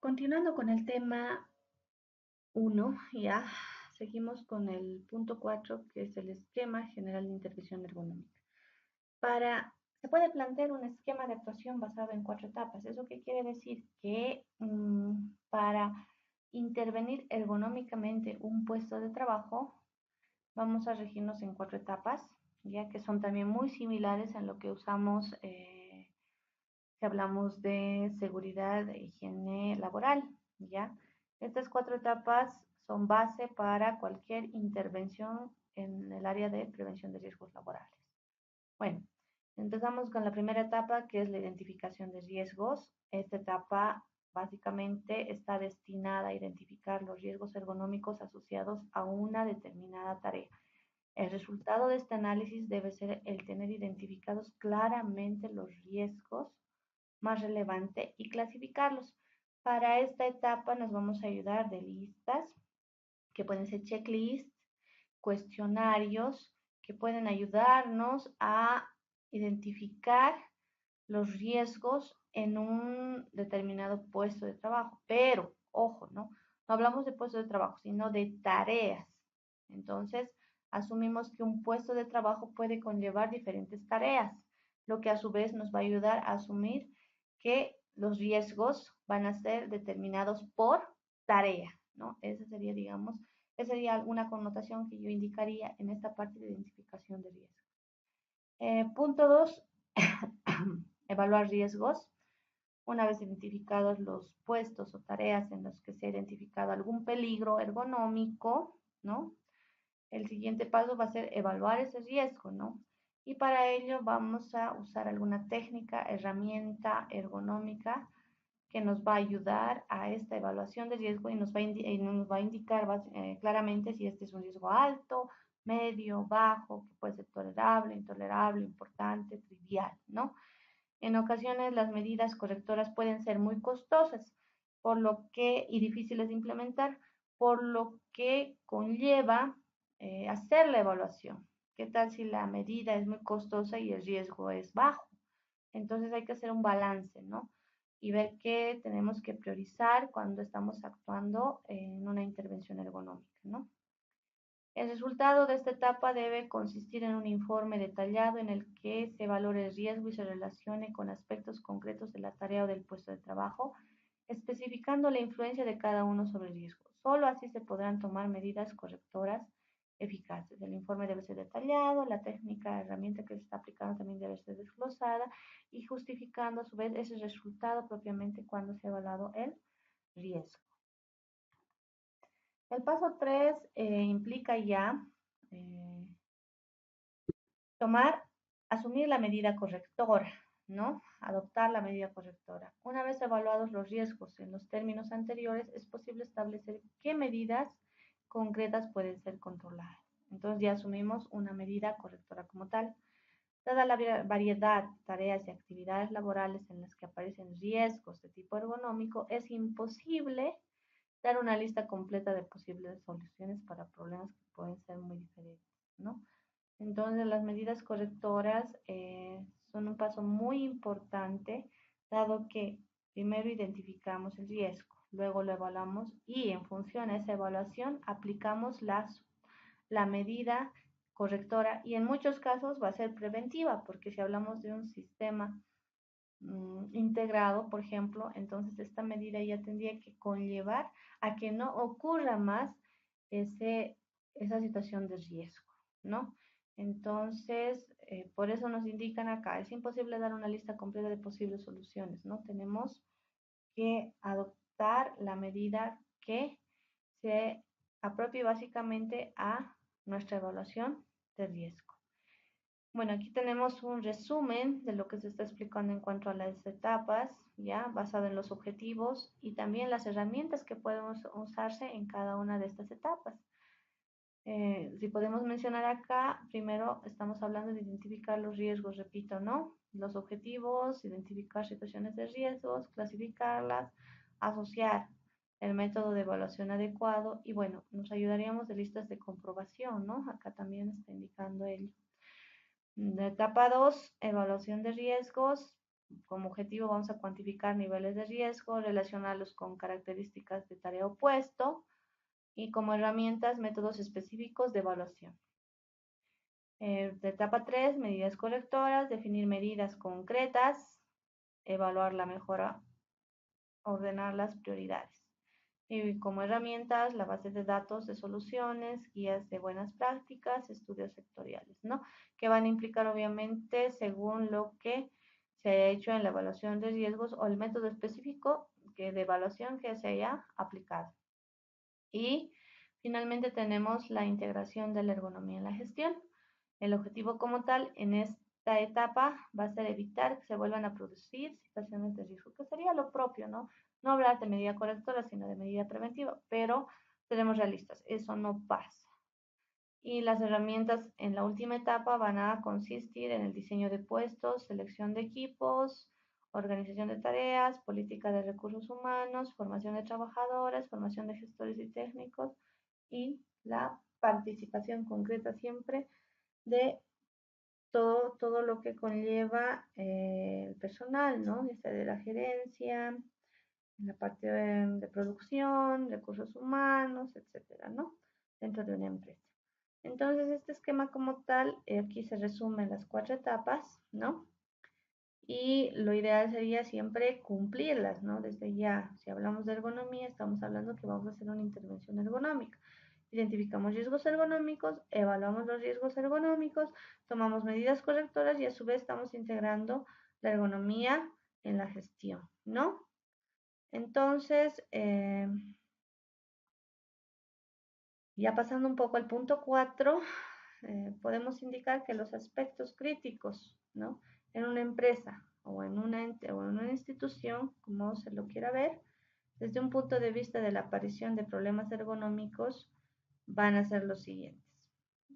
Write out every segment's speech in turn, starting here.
Continuando con el tema uno, ya seguimos con el punto 4, que es el esquema general de intervención ergonómica. Se puede plantear un esquema de actuación basado en 4 etapas. ¿Eso qué quiere decir? Que para intervenir ergonómicamente un puesto de trabajo, vamos a regirnos en 4 etapas, ya que son también muy similares en lo que usamos si hablamos de seguridad e higiene laboral, ¿ya? Estas 4 etapas son base para cualquier intervención en el área de prevención de riesgos laborales. Bueno, empezamos con la primera etapa, que es la identificación de riesgos. Esta etapa básicamente está destinada a identificar los riesgos ergonómicos asociados a una determinada tarea. El resultado de este análisis debe ser el tener identificados claramente los riesgos más relevante y clasificarlos. Para esta etapa nos vamos a ayudar de listas, que pueden ser checklists, cuestionarios, que pueden ayudarnos a identificar los riesgos en un determinado puesto de trabajo. Pero, ojo, no hablamos de puesto de trabajo, sino de tareas. Entonces, asumimos que un puesto de trabajo puede conllevar diferentes tareas, lo que a su vez nos va a ayudar a asumir que los riesgos van a ser determinados por tarea, ¿no? Esa sería, digamos, esa sería una connotación que yo indicaría en esta parte de identificación de riesgos. Punto 2, evaluar riesgos. Una vez identificados los puestos o tareas en los que se ha identificado algún peligro ergonómico, ¿no? El siguiente paso va a ser evaluar ese riesgo, ¿no? Y para ello vamos a usar alguna técnica, herramienta ergonómica que nos va a ayudar a esta evaluación de riesgo y nos va a indicar claramente si este es un riesgo alto, medio, bajo, que puede ser tolerable, intolerable, importante, trivial, ¿no? En ocasiones las medidas correctoras pueden ser muy costosas y difíciles de implementar, por lo que conlleva hacer la evaluación. ¿Qué tal si la medida es muy costosa y el riesgo es bajo? Entonces hay que hacer un balance, ¿no? Y ver qué tenemos que priorizar cuando estamos actuando en una intervención ergonómica, ¿no? El resultado de esta etapa debe consistir en un informe detallado en el que se valore el riesgo y se relacione con aspectos concretos de la tarea o del puesto de trabajo, especificando la influencia de cada uno sobre el riesgo. Solo así se podrán tomar medidas correctoras eficaces. El informe debe ser detallado, la técnica, herramienta que se está aplicando también debe ser desglosada y justificando a su vez ese resultado propiamente cuando se ha evaluado el riesgo. El paso 3 implica ya eh, asumir la medida correctora, ¿no? Adoptar la medida correctora. Una vez evaluados los riesgos en los términos anteriores, es posible establecer qué medidas concretas pueden ser controladas. Entonces ya asumimos una medida correctora como tal. Dada la variedad de tareas y actividades laborales en las que aparecen riesgos de tipo ergonómico, es imposible dar una lista completa de posibles soluciones para problemas que pueden ser muy diferentes, ¿no? Entonces, las medidas correctoras son un paso muy importante, dado que primero identificamos el riesgo, luego lo evaluamos y en función a esa evaluación aplicamos la medida correctora y en muchos casos va a ser preventiva, porque si hablamos de un sistema integrado, por ejemplo, entonces esta medida ya tendría que conllevar a que no ocurra más esa situación de riesgo, ¿no? Entonces, por eso nos indican acá, es imposible dar una lista completa de posibles soluciones, ¿no? Tenemos que adoptar la medida que se apropie básicamente a nuestra evaluación de riesgo. Bueno, aquí tenemos un resumen de lo que se está explicando en cuanto a las etapas, ya basado en los objetivos y también las herramientas que podemos usarse en cada una de estas etapas. Si podemos mencionar acá, primero estamos hablando de identificar los riesgos, repito, ¿no? Los objetivos, identificar situaciones de riesgos, clasificarlas, asociar el método de evaluación adecuado y bueno, nos ayudaríamos de listas de comprobación, ¿no? Acá también está indicando ello. La etapa 2, evaluación de riesgos. como objetivo vamos a cuantificar niveles de riesgo, relacionarlos con características de tarea o puesto y como herramientas métodos específicos de evaluación. De etapa 3, medidas correctoras, definir medidas concretas, evaluar la mejora, ordenar las prioridades. Y como herramientas, la base de datos de soluciones, guías de buenas prácticas, estudios sectoriales, ¿no? Que van a implicar obviamente según lo que se haya hecho en la evaluación de riesgos o el método específico de evaluación que se haya aplicado. Y finalmente tenemos la integración de la ergonomía en la gestión. El objetivo como tal en esta etapa va a ser evitar que se vuelvan a producir situaciones de riesgo, que sería lo propio, ¿no? No hablar de medida correctora, sino de medida preventiva, pero seremos realistas, eso no pasa. Y las herramientas en la última etapa van a consistir en el diseño de puestos, selección de equipos, organización de tareas, política de recursos humanos, formación de trabajadores, formación de gestores y técnicos y la participación concreta siempre de todo lo que conlleva el personal, ¿no? Ya sea de la gerencia, la parte de producción, recursos humanos, etcétera, ¿no? Dentro de una empresa. Entonces, este esquema como tal, aquí se resumen las 4 etapas, ¿no? Y lo ideal sería siempre cumplirlas, ¿no? Desde ya, si hablamos de ergonomía, estamos hablando que vamos a hacer una intervención ergonómica. Identificamos riesgos ergonómicos, evaluamos los riesgos ergonómicos, tomamos medidas correctoras y a su vez estamos integrando la ergonomía en la gestión, ¿no? Entonces, ya pasando un poco al punto 4, podemos indicar que los aspectos críticos, ¿no? En una empresa o en una, o en una institución, como se lo quiera ver, desde un punto de vista de la aparición de problemas ergonómicos, van a ser los siguientes.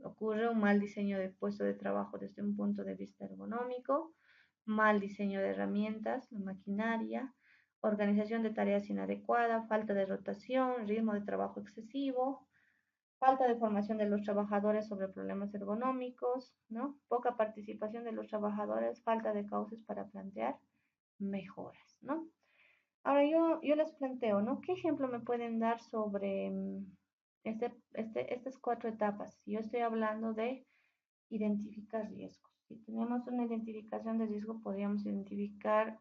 Ocurre un mal diseño de puesto de trabajo desde un punto de vista ergonómico, mal diseño de herramientas, la maquinaria, organización de tareas inadecuada, falta de rotación, ritmo de trabajo excesivo, falta de formación de los trabajadores sobre problemas ergonómicos, ¿no? Poca participación de los trabajadores, falta de cauces para plantear mejoras, ¿no? Ahora yo les planteo, ¿no? ¿Qué ejemplo me pueden dar sobre estas 4 etapas? Si yo estoy hablando de identificar riesgos. Si tenemos una identificación de riesgo, podríamos identificar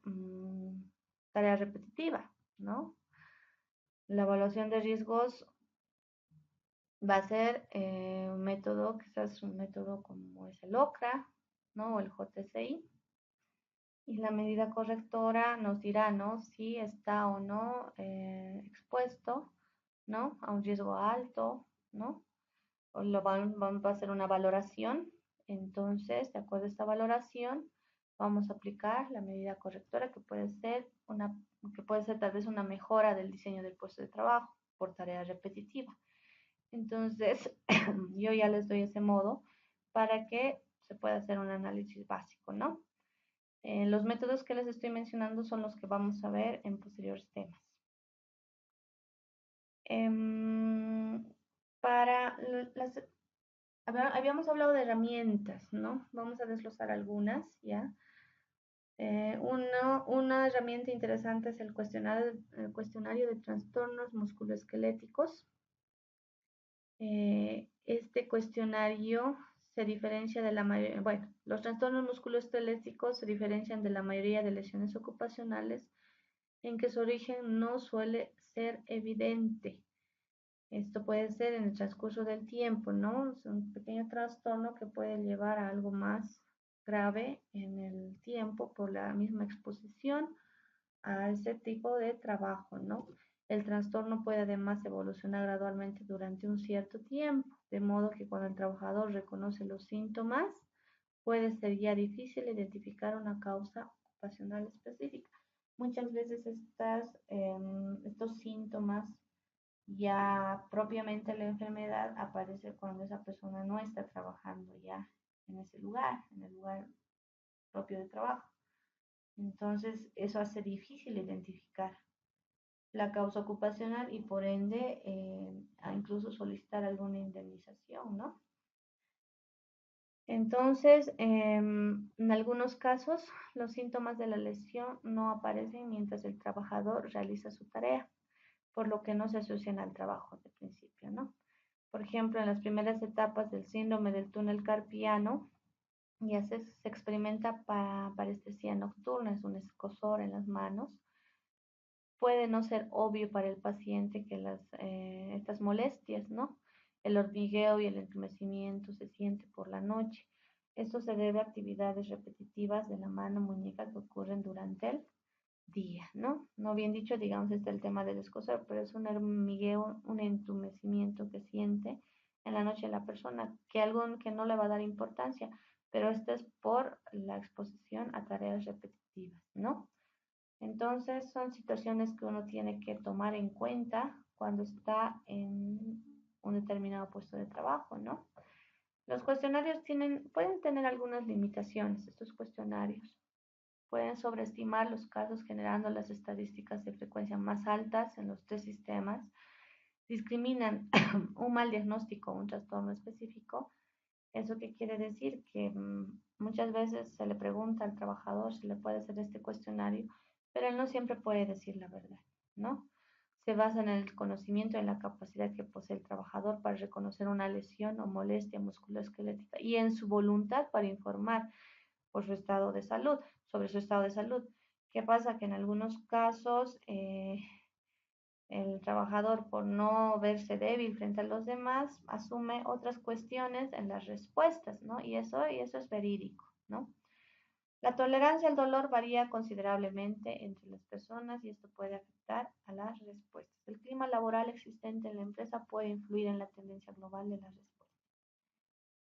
tarea repetitiva, ¿no? La evaluación de riesgos va a ser un método, quizás un método como es el OCRA, ¿no? O el JCI. Y la medida correctora nos dirá, ¿no? Si está o no expuesto, ¿no? A un riesgo alto, ¿no? O va a hacer una valoración. Entonces, de acuerdo a esta valoración, vamos a aplicar la medida correctora que puede ser tal vez una mejora del diseño del puesto de trabajo por tarea repetitiva. Entonces, yo ya les doy ese modo para que se pueda hacer un análisis básico, ¿no? Los métodos que les estoy mencionando son los que vamos a ver en posteriores temas. Para las, habíamos hablado de herramientas, ¿no? Vamos a desglosar algunas, ¿ya? Una herramienta interesante es el cuestionario de trastornos musculoesqueléticos. Este cuestionario se diferencia de la mayoría, bueno, los trastornos musculoesqueléticos se diferencian de la mayoría de lesiones ocupacionales en que su origen no suele ser evidente. Esto puede ser en el transcurso del tiempo, ¿no? Es un pequeño trastorno que puede llevar a algo más grave en el tiempo por la misma exposición a ese tipo de trabajo, ¿no? El trastorno puede además evolucionar gradualmente durante un cierto tiempo, de modo que cuando el trabajador reconoce los síntomas, puede ser ya difícil identificar una causa ocupacional específica. Muchas veces estos síntomas, ya propiamente la enfermedad, aparece cuando esa persona no está trabajando ya en ese lugar, en el lugar propio de trabajo. Entonces, eso hace difícil identificar la causa ocupacional y por ende a incluso solicitar alguna indemnización, ¿no? Entonces, en algunos casos, los síntomas de la lesión no aparecen mientras el trabajador realiza su tarea, por lo que no se asocian al trabajo de principio, ¿no? Por ejemplo, en las primeras etapas del síndrome del túnel carpiano, ya se experimenta parestesia nocturna, es un escozor en las manos. Puede no ser obvio para el paciente que estas molestias, ¿no? El hormigueo y el entumecimiento se siente por la noche. Esto se debe a actividades repetitivas de la mano muñeca que ocurren durante el día, ¿no? No bien dicho, digamos, está el tema del escozor, pero es un hormigueo, un entumecimiento que siente en la noche la persona, que no le va a dar importancia, pero esto es por la exposición a tareas repetitivas, ¿no? Entonces, son situaciones que uno tiene que tomar en cuenta cuando está en un determinado puesto de trabajo, ¿no? Los cuestionarios pueden tener algunas limitaciones, estos cuestionarios. Pueden sobreestimar los casos generando las estadísticas de frecuencia más altas en los tres sistemas. Discriminan un mal diagnóstico o un trastorno específico. ¿Eso qué quiere decir? Que muchas veces se le pregunta al trabajador si le puede hacer este cuestionario, pero él no siempre puede decir la verdad, ¿no? Se basa en el conocimiento y en la capacidad que posee el trabajador para reconocer una lesión o molestia musculoesquelética y en su voluntad para informar por su estado de salud, sobre su estado de salud. ¿Qué pasa? Que en algunos casos el trabajador, por no verse débil frente a los demás, asume otras cuestiones en las respuestas, ¿no? Y eso es verídico, ¿no? La tolerancia al dolor varía considerablemente entre las personas y esto puede afectar a las respuestas. El clima laboral existente en la empresa puede influir en la tendencia global de las respuestas.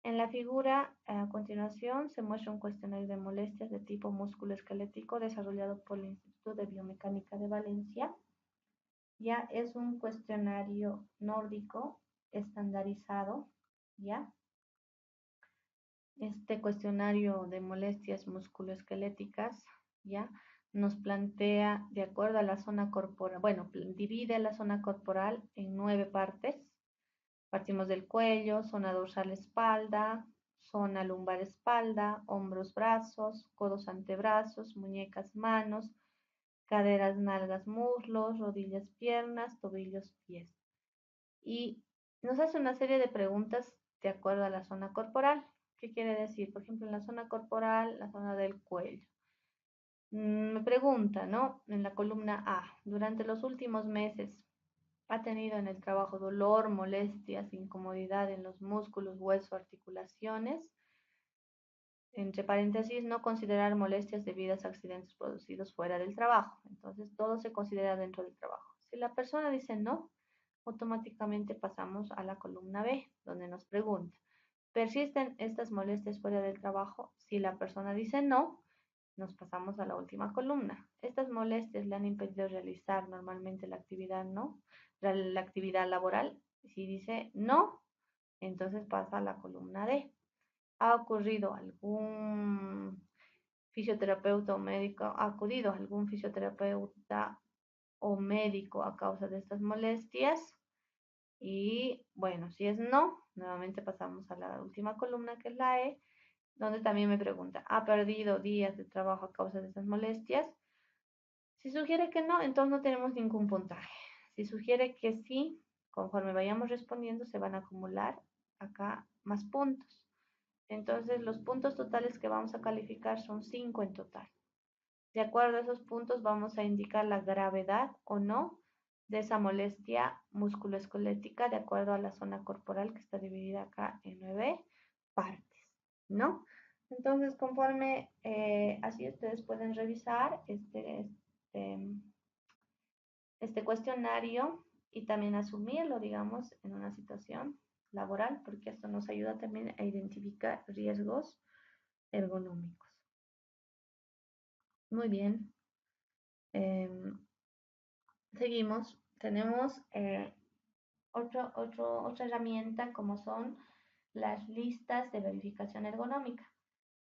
En la figura a continuación se muestra un cuestionario de molestias de tipo musculoesquelético desarrollado por el Instituto de Biomecánica de Valencia. Ya es un cuestionario nórdico estandarizado, ¿ya? Este cuestionario de molestias musculoesqueléticas, ¿ya? Nos plantea, de acuerdo a la zona corporal, bueno, divide la zona corporal en 9 partes. Partimos del cuello, zona dorsal espalda, zona lumbar espalda, hombros brazos, codos antebrazos, muñecas manos, caderas nalgas muslos, rodillas piernas, tobillos pies. Y nos hace una serie de preguntas de acuerdo a la zona corporal. ¿Qué quiere decir? Por ejemplo, en la zona corporal, la zona del cuello. Me pregunta, ¿no? En la columna A, durante los últimos meses, ¿ha tenido en el trabajo dolor, molestias, incomodidad en los músculos, huesos, articulaciones? Entre paréntesis, no considerar molestias debidas a accidentes producidos fuera del trabajo. Entonces, todo se considera dentro del trabajo. Si la persona dice no, automáticamente pasamos a la columna B, donde nos pregunta, ¿persisten estas molestias fuera del trabajo? Si la persona dice no, nos pasamos a la última columna. Estas molestias le han impedido realizar normalmente la actividad, ¿no? La actividad laboral. Si dice no, entonces pasa a la columna D. ¿Ha ocurrido algún fisioterapeuta o médico, ha acudido a algún fisioterapeuta o médico a causa de estas molestias? Y bueno, si es no, nuevamente pasamos a la última columna que es la E, donde también me pregunta, ¿ha perdido días de trabajo a causa de estas molestias? Si sugiere que no, entonces no tenemos ningún puntaje. Si sugiere que sí, conforme vayamos respondiendo, se van a acumular acá más puntos. Entonces, los puntos totales que vamos a calificar son 5 en total. De acuerdo a esos puntos, vamos a indicar la gravedad o no de esa molestia musculoesquelética de acuerdo a la zona corporal que está dividida acá en 9 partes, ¿no? Entonces, conforme así ustedes pueden revisar este cuestionario y también asumirlo, digamos, en una situación laboral, porque esto nos ayuda también a identificar riesgos ergonómicos. Muy bien. Seguimos. Tenemos otra herramienta como son las listas de verificación ergonómica.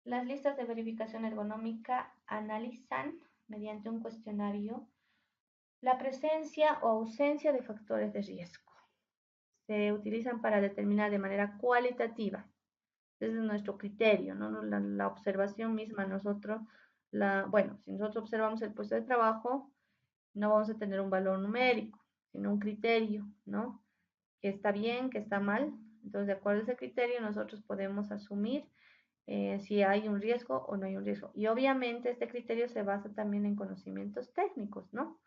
Las listas de verificación ergonómica analizan mediante un cuestionario la presencia o ausencia de factores de riesgo. Se utilizan para determinar de manera cualitativa desde nuestro criterio, ¿no? La observación misma, nosotros, bueno, si nosotros observamos el puesto de trabajo, no vamos a tener un valor numérico, sino un criterio, ¿no? Que está bien, que está mal. Entonces, de acuerdo a ese criterio, nosotros podemos asumir si hay un riesgo o no hay un riesgo. Y obviamente este criterio se basa también en conocimientos técnicos, ¿no?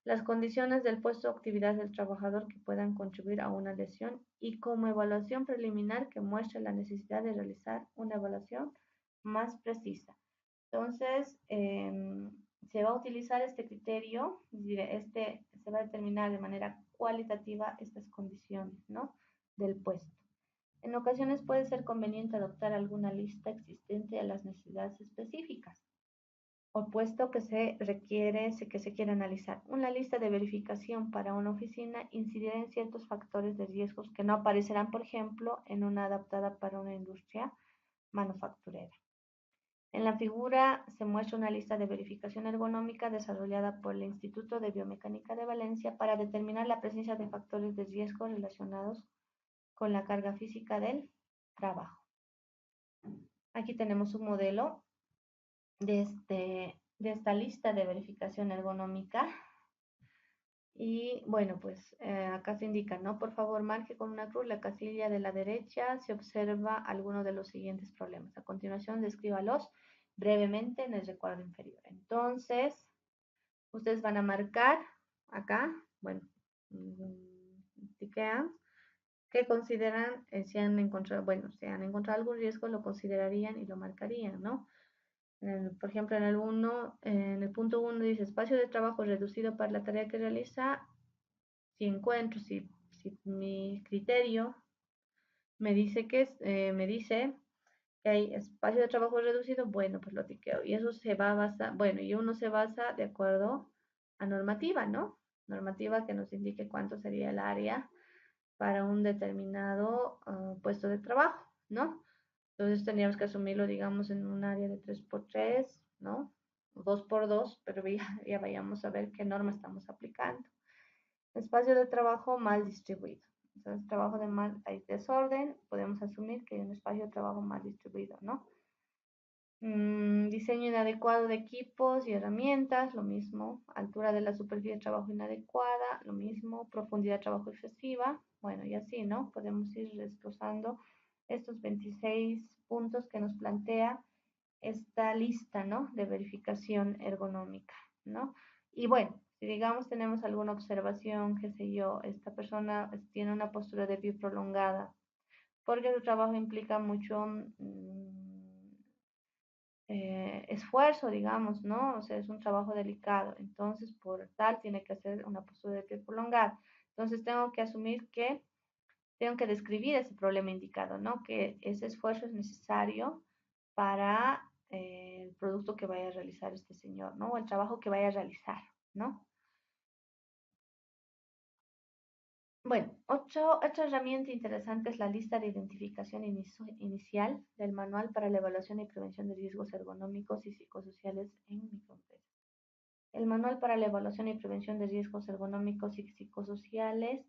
Las condiciones del puesto o actividad del trabajador que puedan contribuir a una lesión y como evaluación preliminar que muestre la necesidad de realizar una evaluación más precisa. Entonces, se va a utilizar este criterio, se va a determinar de manera cualitativa estas condiciones, ¿no? Del puesto. En ocasiones puede ser conveniente adoptar alguna lista existente a las necesidades específicas o puesto que que se quiere analizar. Una lista de verificación para una oficina incidirá en ciertos factores de riesgos que no aparecerán, por ejemplo, en una adaptada para una industria manufacturera. En la figura se muestra una lista de verificación ergonómica desarrollada por el Instituto de Biomecánica de Valencia para determinar la presencia de factores de riesgo relacionados con la carga física del trabajo. Aquí tenemos un modelo de esta lista de verificación ergonómica. Y bueno, pues acá se indica, ¿no? Por favor, marque con una cruz la casilla de la derecha si observa alguno de los siguientes problemas. A continuación, descríbalos brevemente en el recuadro inferior. Entonces, ustedes van a marcar acá, bueno, tiquean, que consideran, si han encontrado, bueno, si han encontrado algún riesgo, lo considerarían y lo marcarían, ¿no? Por ejemplo, en el punto 1 dice espacio de trabajo reducido para la tarea que realiza. Si mi criterio me dice que hay espacio de trabajo reducido, bueno, pues lo tiqueo. Y eso se va a basar, bueno, y uno se basa de acuerdo a normativa, ¿no? Normativa que nos indique cuánto sería el área para un determinado puesto de trabajo, ¿no? Entonces tendríamos que asumirlo, digamos, en un área de 3x3, ¿no? 2x2, pero ya vayamos a ver qué norma estamos aplicando. Espacio de trabajo mal distribuido. Entonces, hay desorden, podemos asumir que hay un espacio de trabajo mal distribuido, ¿no? Diseño inadecuado de equipos y herramientas, lo mismo. Altura de la superficie de trabajo inadecuada, lo mismo. Profundidad de trabajo excesiva, bueno, y así, ¿no? Podemos ir desglosando estos 26 puntos que nos plantea esta lista, ¿no? De verificación ergonómica, ¿no? Y bueno, si digamos tenemos alguna observación, qué sé yo, esta persona tiene una postura de pie prolongada, porque su trabajo implica mucho esfuerzo, digamos, ¿no? O sea, es un trabajo delicado, entonces por tal tiene que hacer una postura de pie prolongada. Entonces tengo que asumir que tengo que describir ese problema indicado, ¿no? Que ese esfuerzo es necesario para el producto que vaya a realizar este señor, ¿no? O el trabajo que vaya a realizar, ¿no? Bueno, otra herramienta interesante es la lista de identificación inicial del Manual para la Evaluación y Prevención de Riesgos Ergonómicos y Psicosociales en Microempresas. El Manual para la Evaluación y Prevención de Riesgos Ergonómicos y Psicosociales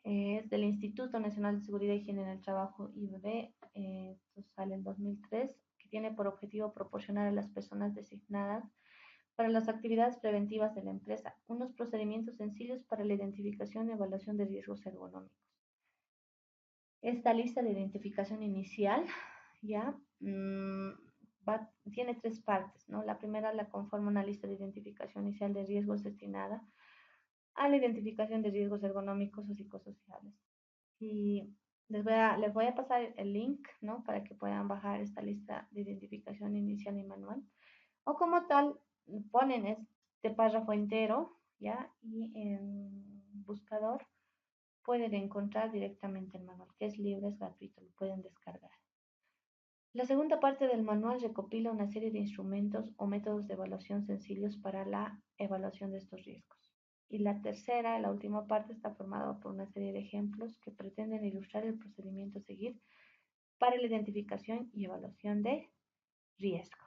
es del Instituto Nacional de Seguridad y Higiene en el Trabajo, IBB, esto sale en 2003, que tiene por objetivo proporcionar a las personas designadas para las actividades preventivas de la empresa unos procedimientos sencillos para la identificación y evaluación de riesgos ergonómicos. Esta lista de identificación inicial ya tiene tres partes, ¿no? La primera la conforma una lista de identificación inicial de riesgos destinada a la identificación de riesgos ergonómicos o psicosociales. Y les voy a pasar el link, ¿no? Para que puedan bajar esta lista de identificación inicial y manual. O como tal, ponen este párrafo entero, ¿ya? Y en buscador pueden encontrar directamente el manual, que es libre, es gratuito, lo pueden descargar. La segunda parte del manual recopila una serie de instrumentos o métodos de evaluación sencillos para la evaluación de estos riesgos. Y la tercera, la última parte, está formada por una serie de ejemplos que pretenden ilustrar el procedimiento a seguir para la identificación y evaluación de riesgos.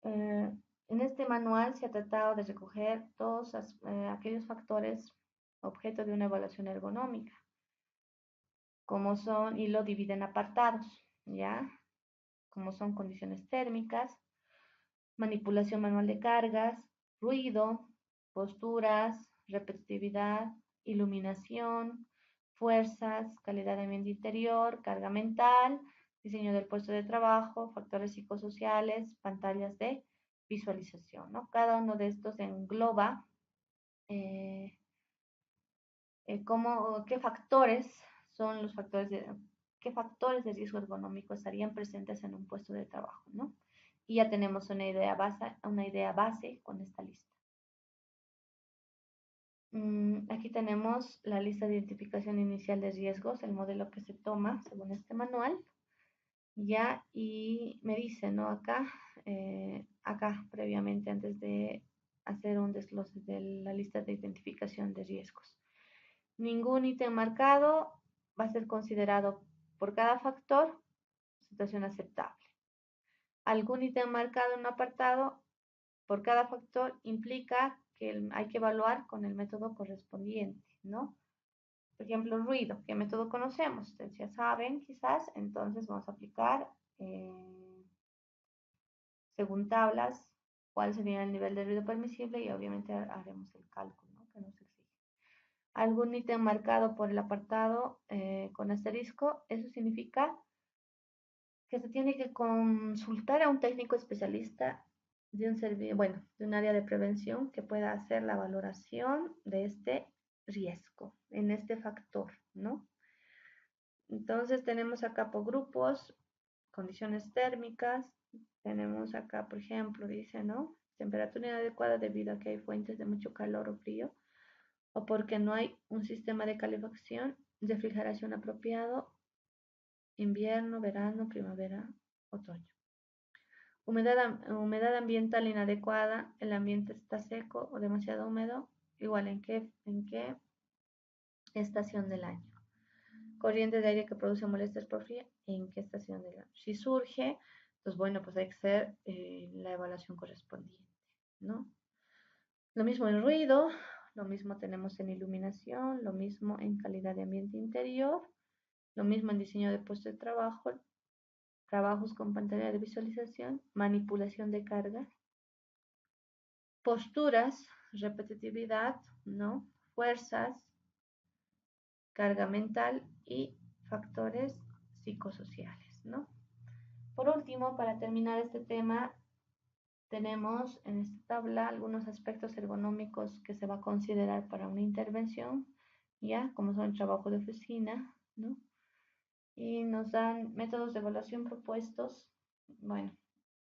En este manual se ha tratado de recoger todos aquellos factores objeto de una evaluación ergonómica, como son, y lo divide en apartados, ¿ya? Como son condiciones térmicas, manipulación manual de cargas, ruido, posturas, repetitividad, iluminación, fuerzas, calidad de ambiente interior, carga mental, diseño del puesto de trabajo, factores psicosociales, pantallas de visualización, ¿no? Cada uno de estos engloba eh, qué factores son los factores qué factores de riesgo ergonómico estarían presentes en un puesto de trabajo, ¿no? Y ya tenemos una idea base con esta lista. Aquí tenemos la lista de identificación inicial de riesgos, el modelo que se toma según este manual, ya, y me dice, ¿no? Acá previamente, antes de hacer un desglose de la lista de identificación de riesgos. Ningún ítem marcado va a ser considerado por cada factor situación aceptable. Algún ítem marcado en un apartado por cada factor implica que hay que evaluar con el método correspondiente, ¿no? Por ejemplo, ruido, ¿qué método conocemos? Ustedes ya saben, quizás, entonces vamos a aplicar, según tablas, cuál sería el nivel de ruido permisible y obviamente haremos el cálculo, ¿no? Que nos exige. Algún ítem marcado por el apartado con asterisco, eso significa que se tiene que consultar a un técnico especialista de un servicio, bueno, de un área de prevención que pueda hacer la valoración de este riesgo, en este factor, ¿no? Entonces tenemos acá por grupos, condiciones térmicas, tenemos acá, por ejemplo, dice, ¿no? Temperatura inadecuada debido a que hay fuentes de mucho calor o frío, o porque no hay un sistema de calefacción, refrigeración apropiado, invierno, verano, primavera, otoño. Humedad ambiental inadecuada, el ambiente está seco o demasiado húmedo, igual en qué estación del año. Corriente de aire que produce molestias por frío, en qué estación del año. Si surge, pues bueno, pues hay que hacer la evaluación correspondiente, ¿no? Lo mismo en ruido, lo mismo tenemos en iluminación, lo mismo en calidad de ambiente interior, lo mismo en diseño de puesto de trabajo, trabajos con pantalla de visualización, manipulación de cargas, posturas, repetitividad, ¿no? Fuerzas, carga mental y factores psicosociales, ¿no? Por último, para terminar este tema, tenemos en esta tabla algunos aspectos ergonómicos que se va a considerar para una intervención, ya, como son el trabajo de oficina, ¿no? Y nos dan métodos de evaluación propuestos. Bueno,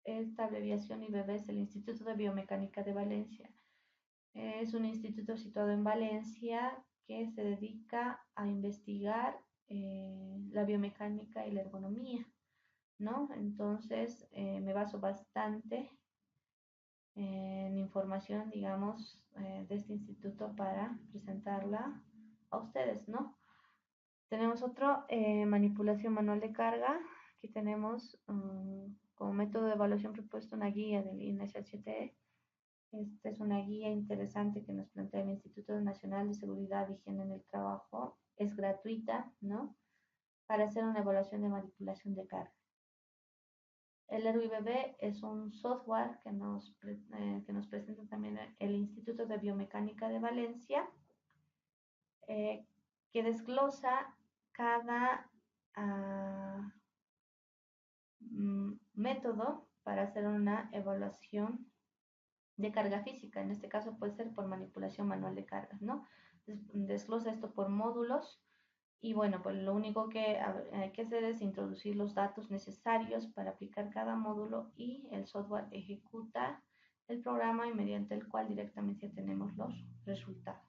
esta abreviación IBB es el Instituto de Biomecánica de Valencia. Es un instituto situado en Valencia que se dedica a investigar la biomecánica y la ergonomía, ¿no? Entonces, me baso bastante en información, digamos, de este instituto para presentarla a ustedes, ¿no? Tenemos otro, manipulación manual de carga. Aquí tenemos como método de evaluación propuesto una guía del INSHTE. Esta es una guía interesante que nos plantea el Instituto Nacional de Seguridad y Higiene en el Trabajo. Es gratuita, ¿no? Para hacer una evaluación de manipulación de carga. El ERU-IBB es un software que nos presenta también el Instituto de Biomecánica de Valencia, que desglosa cada método para hacer una evaluación de carga física. En este caso puede ser por manipulación manual de cargas, ¿no? Desglosa esto por módulos. Y bueno, pues lo único que hay que hacer es introducir los datos necesarios para aplicar cada módulo y el software ejecuta el programa y mediante el cual directamente tenemos los resultados.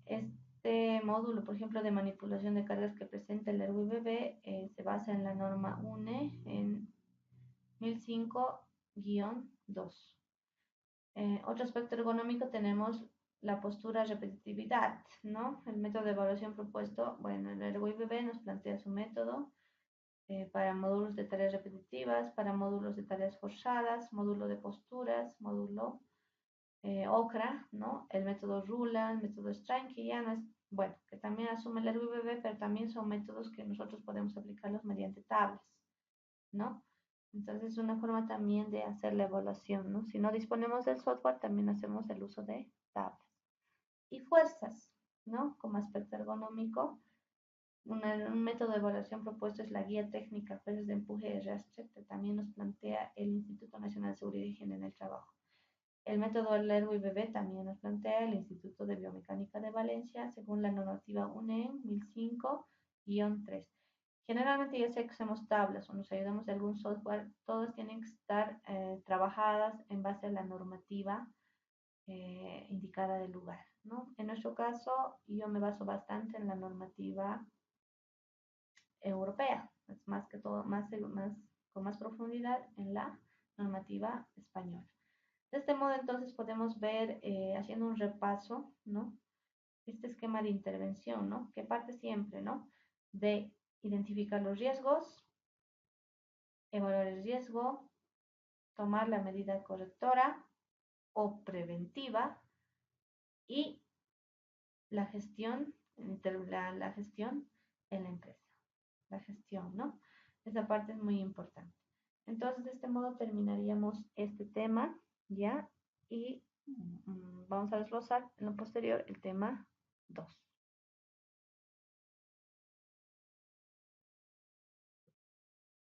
Este módulo, por ejemplo, de manipulación de cargas que presenta el ERU-IBB se basa en la norma UNE en 1005-2. Otro aspecto ergonómico tenemos la postura repetitividad, ¿no? El método de evaluación propuesto, bueno, el ERU-IBB nos plantea su método para módulos de tareas repetitivas, para módulos de tareas forzadas, módulo de posturas, módulo OCRA, ¿no? El método RULA, el método STRANG, que ya bueno, que también asume el RVB, pero también son métodos que nosotros podemos aplicarlos mediante tablas, ¿no? Entonces es una forma también de hacer la evaluación, ¿no? Si no disponemos del software, también hacemos el uso de tablas. Y fuerzas, ¿no? Como aspecto ergonómico, un método de evaluación propuesto es la Guía Técnica Fuerzas de Empuje y Arrastre, que también nos plantea el Instituto Nacional de Seguridad y Higiene en el Trabajo. El método Lergo y Bebé también nos plantea el Instituto de Biomecánica de Valencia, según la normativa UNEM 1005-3. Generalmente ya sea que usamos tablas o nos ayudamos de algún software, todas tienen que estar trabajadas en base a la normativa indicada del lugar, ¿no? En nuestro caso, yo me baso bastante en la normativa europea, es más que todo, con más profundidad en la normativa española. De este modo, entonces, podemos ver, haciendo un repaso, ¿no? Este esquema de intervención, ¿no? Que parte siempre, ¿no? De identificar los riesgos, evaluar el riesgo, tomar la medida correctora o preventiva y la gestión, la gestión en la empresa. La gestión, ¿no? Esa parte es muy importante. Entonces, de este modo terminaríamos este tema, ¿ya? Y vamos a desglosar en lo posterior el tema 2.